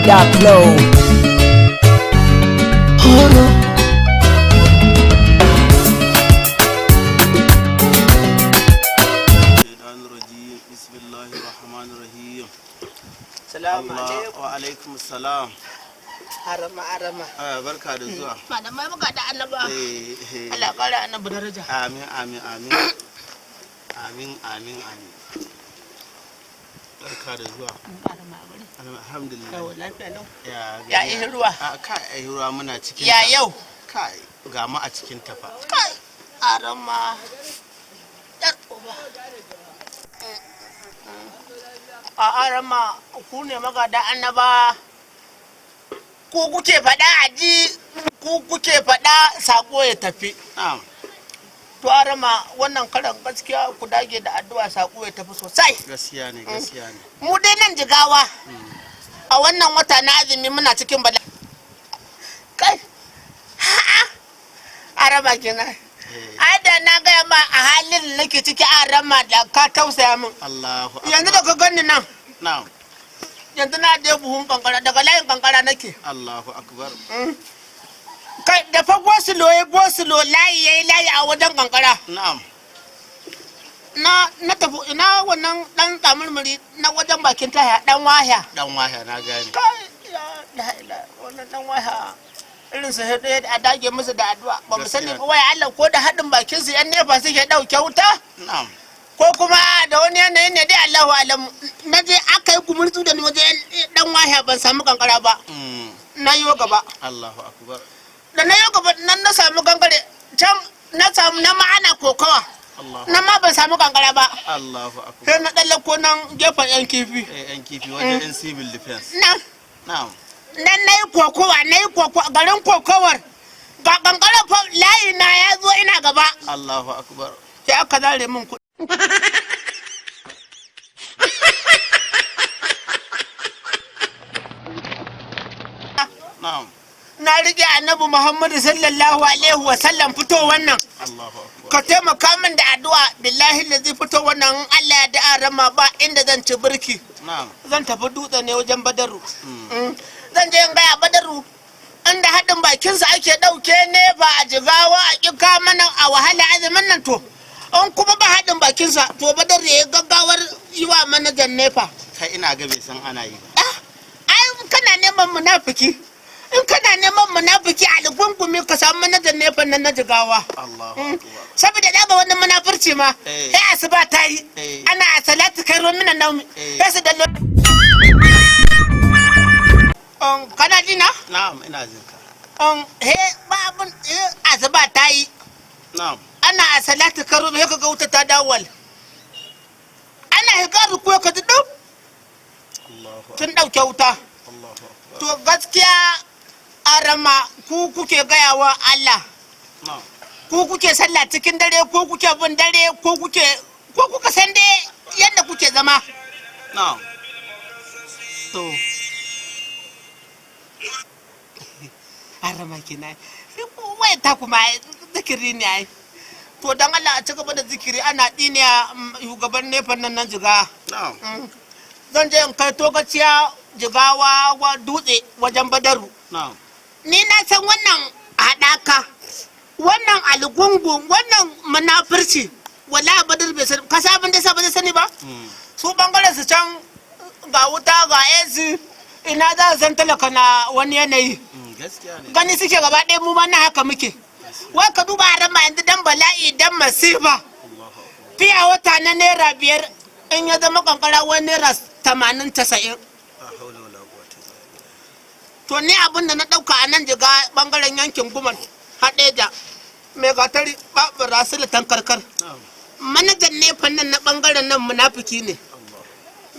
Dark Low. Horo. Bismillahirrahmanirrahim. Salamu alaikum. Wa alaikum salam. Arama. Barka da zuwa. Malamai muka da annaba. Allah kara annabi daraja. Amin. Barka da zuwa. Alhamdulillah. Lafiya lau. Ya ihin ruwa. Kai ruwa muna cikin. Ya yau. Kai ga mu a cikin tafa. Kai arama. Yar uba. A arama ku ne magada annaba. Ku kuke faɗa aji, ku kuke faɗa sako ya tafi. Na'am. To arama wannan karan gaskiya ku dage da addu'a sako ya tafi sosai. Gaskiya ne. Mu dai nan Jigawa a wannan wata na azumi muna cikin bala. Kai, arama kenan. Ai da na gaya ma a halin da nake ciki arama da ka tausaya min. Allahu akbar. Yanzu da ka gani nan. Na'am. Yanzu na je buhun kankara daga layin kankara nake. Allahu akbar. Kai da fa gosulo layi yayi layi a wajen kankara. Na'am. Na tafi ina wannan dan tsamurmuri na wajen bakin taya dan wahya. Dan wahya na gane. Kai ya wannan dan wahya irin su hede a dage musu da addu'a ba mu sani ba wai Allah ko da hadin bakin su yan nefa suke dauke wuta. Na'am. Ko kuma da wani yanayi ne dai Allahu alam na je aka yi kumurtu da ni waje dan wahya ban samu kankara ba. Na yi gaba. Allahu akbar. Da na yi gaba nan na samu gangare can na samu na ma'ana kokawa. Na ma ban samu kankara ba. Allahu akbar. Sai na dallako nan gefen yan kifi. Yan kifi wajen yan civil defense. Na'am. Nan na yi kokowa garin kokowar ga kankara fa layi na ya zo ina gaba. Allahu akbar. Sai aka zare min kuɗi. Na'am. Na rike annabi Muhammadu sallallahu alaihi wa sallam fito wannan. Allahu akbar. Ka taimaka min da addu'a billahi da zai fito wannan Allah ya da'a rama ba inda zan ci birki. Na'am. Zan tafi dutse ne wajen Badaru. Zan je in gaya Badaru inda haɗin bakinsa ake ɗauke ne ba a Jigawa a ƙika mana a wahala azumin nan to. In kuma ba haɗin bakinsa to Badaru ya yi gaggawar yi wa manajan nefa. Kai ina ga bai san ana yi. Ai kana neman munafiki. In kana neman munafiki a lugungumi ka samu manajan nefan nan na Jigawa. Saboda daga wani munafurci ma sai asuba ta yi ana a salatu kai romina naumi sai su dallo. Kana ji na? Na'am ina jin ka. Babun asuba ta yi. Na'am. Ana a salatu kai romina ka ga wuta ta dawal. Ana higaru ko ka ji duk. Tun ɗauke wuta. To gaskiya arama ku kuke gaya wa Allah. Ku kuke sallah cikin dare ko kuke bin dare ko kuka san dai yadda kuke zama. To arama kina wai ta kuma zikiri ne ai. To dan Allah a ci gaba da zikiri ana diniya shugaban nefan nan jiga. Zan je in kai tokaciya Jigawa wa dutse wajen Badaru. Ni na san wannan haɗaka, wannan algungu, wannan munafurci, wala Badar bai sani, ka sabon da sa ba zai sani ba? Su bangaren su can ga wuta ga ezi ina za su san talaka na wani yanayi. Gani suke gaba ɗaya mu ma na haka muke. Wai ka duba a rama yanzu dan bala'i dan masifa. Fiya wata na naira 5 in ya zama kankara wani naira 80-90. To ni abin da na ɗauka a nan jiga ɓangaren yankin Gumal Haɗeja mai gatari babu rasila tankarkar. Manajan nefan nan na ɓangaren nan munafiki ne.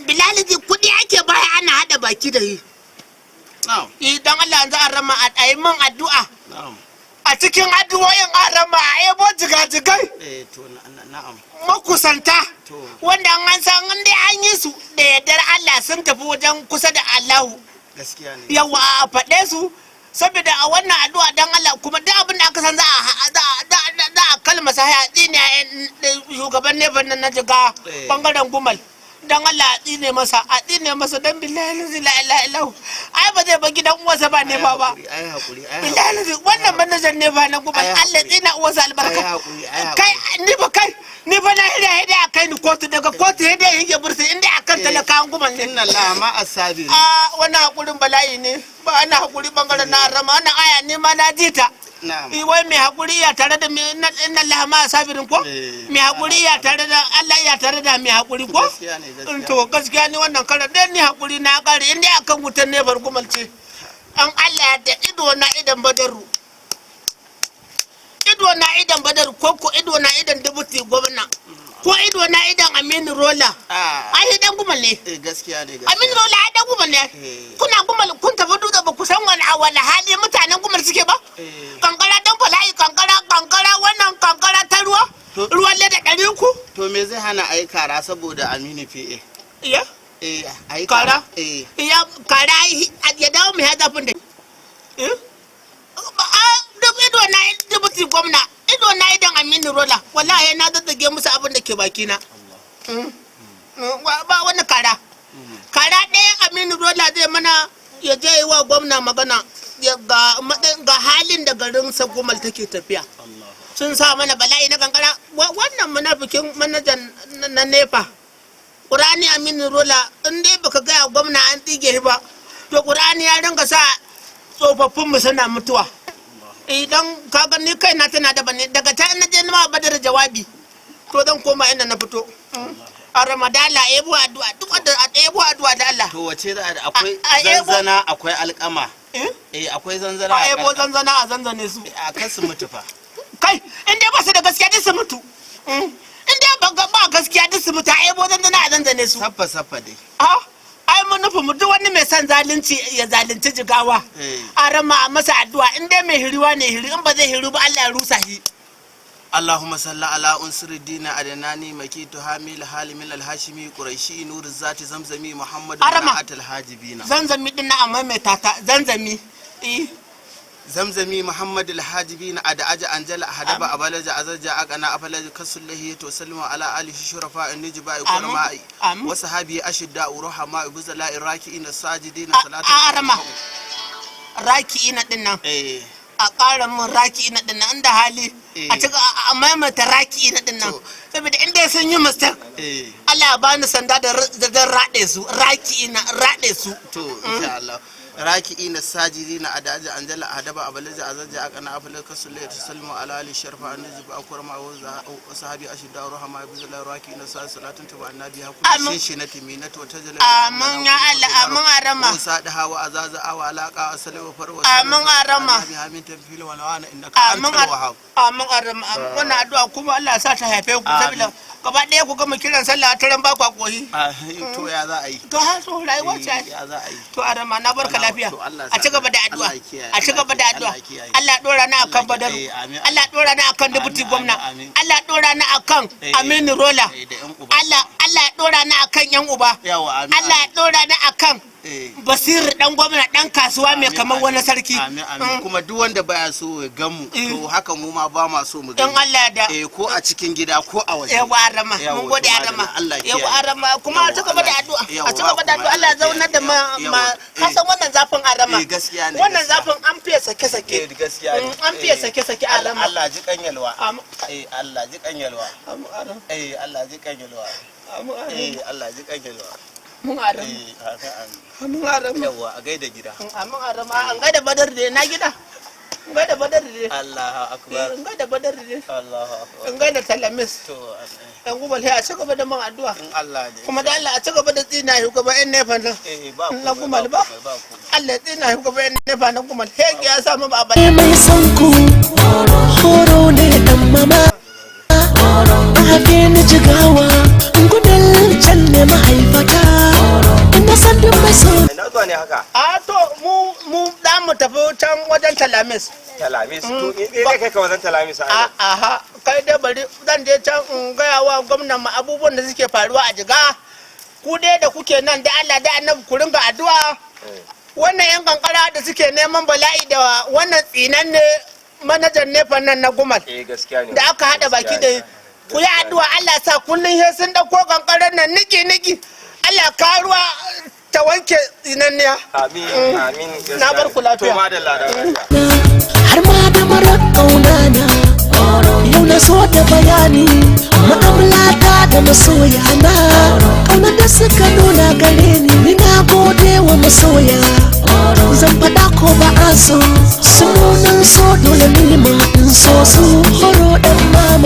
Bilaliji kuɗi ake baya ana haɗa baki da yi. Idan Allah yanzu an rama a yi min addu'a. A cikin addu'o'in an rama a yabo jigajigai. Makusanta. Wanda an san inda an yi su da yardar Allah sun tafi wajen kusa da Allahu. Yawa a faɗe su saboda a wannan addu'a dan Allah kuma duk abin da aka san za a kalma sai a tsine shugaban nefa na jiga bangaren Gumal dan Allah a tsine masa dan billahi la ilaha illallah ai ba zai ba gidan uwarsa ba ne ba ai hakuri billahi wannan manajan ne ba na guban Allah tsina uwarsa albarka kai ni ba na hida a kai ni kotu daga kotu hida yake bursa inda akan talakawan guban ne inna Allah ma asabi wannan hakurin bala'i ne ba ana hakuri bangaren na rama wannan aya ne ma na jita wai mai hakuri ya tare da inna Allah ma sabirin ko mai hakuri ya tare da Allah ya tare da mai hakuri ko to gaskiya ni wannan karar dai ni hakuri na kare inda akan wutan ne bargumalce an Allah da ido na idan badaru ko ido na idan dubuti gwamna ko ido na idan Aminu Rola ai dan gumal ne gaskiya ne Aminu Rola ai dan gumal ne kuna gumal kun tafi dutse ba ku san wani hali mutanen gumal suke ba kankara dan fala'i kankara wannan kankara ta ruwan leda 300 to me zai hana ai kara saboda Aminu PA ai kara kara ya dawo mai hadafin da duk ido na dubuti gwamna ido na idan Aminu Rola wallahi na daddage musu abin da ke baki na ba wani kara ɗaya Aminu Rola zai mana ya je yi wa gwamna magana ga halin da garin Sagumal take tafiya sun sa mana bala'i na kankara wannan munafikin manajan na nefa ƙur'ani Aminu Rola in dai baka gaya gwamna an tsige ba to ƙur'ani ya ringa sa tsofaffin mu suna mutuwa idan ka gani kai na tana da bane daga ta na je ma badar jawabi to zan koma inda na fito a ramadala ebo addu'a duk da ebo addu'a da Allah to wace da akwai zanzana akwai alƙama akwai zanzana a ebo zanzana a zanzane su a kan su mutu fa kai in dai ba su da gaskiya duk su mutu in dai ba gaskiya duk su mutu a ebo zanzana a zanzane su saffa dai ai mun nufi mu duk wani mai son zalunci ya zalunci jigawa a rama a masa addu'a in dai mai hiriwa ne hiri in ba zai hiru ba Allah ya rusa shi Allahumma salli ala unsuri dina adanani makitu hamil halimil alhashimi quraishi nur zati zamzami muhammad atal hajibina zamzami din na amma mai tata zamzami zamzami muhammad alhajibina ada aja anjala hadaba abalaja azaja agana afalaja kasullahi to sallama ala alihi shurafa nijiba ikurma'i wa sahabi ashidda ruhama ibzala irakiina sajidina salatu arama rakiina dinnan a ƙara min rakiina dinnan inda hali a cika a maimaita rakiina dinnan saboda inda sun yi mistake Allah ya bani sanda da rade su rakiina rade su to insha Allah raki'ina sajidina adaja anjala hadaba abalaja azaja akana afala kasulle tasalmu ala ali sharfa anjib akurma wa sahabi ashidda rahama bizalla raki'ina salatun tuba annabi hakuri shi na timinatu wa tajalla amin ya Allah amin arama sadaha wa azaza wa alaqa asalamu farwa amin arama amin tanfil wa lawana innaka antal wahhab amin arama wannan addu'a kuma Allah ya sa ta haife ku saboda gaba ɗaya ku gama kiran sallah ta ran ba ku koyi to ya za a yi to har so rayuwa ce ya za a yi to arama na barka lafiya a ci gaba da addu'a a ci gaba da addu'a Allah dora na akan badaru Allah dora na akan dubuti gwamna Allah dora na akan Aminu Rola Allah dora na akan yan uba Allah dora na akan Basir dan gwamna dan kasuwa mai kamar wani sarki kuma duk wanda baya so ya gamu to haka mu ma ba ma so mu dan Allah da ko a cikin gida ko a waje yawa arama mun gode arama yawa arama kuma a ci gaba da addu'a a ci gaba da addu'a Allah ya zaunar da ma ka san wannan zafin arama gaskiya ne wannan zafin an fiye sake gaskiya ne an fiye sake arama Allah ji kanyalwa Allah ji kanyalwa Allah ji kanyalwa Allah ji kanyalwa mun aram mun aram yawa a gaida gida mun aram an gaida badar da na gida an gaida badar da Allahu akbar an gaida badar da Allahu akbar an gaida talamis to an gubal sai a ci gaba da man addu'a Allah ne kuma da Allah a ci gaba da tsina shi gaba in nefa nan ba ku na gumal ba Allah tsina shi gaba in nefa nan gumal he ya samu ba ba mai san ku horo ne dan mama a ke ni jigawa gudal can ne mahaifata ina san duk mai so ina zuwa ne haka a to mu za mu tafi can wajen talamis to ne kai ka wajen talamis aha kai dai bari zan je can in gaya wa gwamnan mu abubuwan da suke faruwa a jiga ku dai da kuke nan da Allah da annabi ku ringa addu'a wannan yan kankara da suke neman bala'i da wannan tsinan ne manajan nefa nan na gumal da aka hada baki da ku yi addu'a Allah sa kullun he sun dauko kankarar nan niki Allah ka ruwa ta wanke zinanniya. Amin. Na bar ku lafiya. To madalla da har ma da mara kaunana yau na so da bayani ma'amlata da masoyana kauna da suka nuna gare ni na gode wa masoya zan faɗa ko ba a so sunan so dole ni ma in so su horo ɗan mama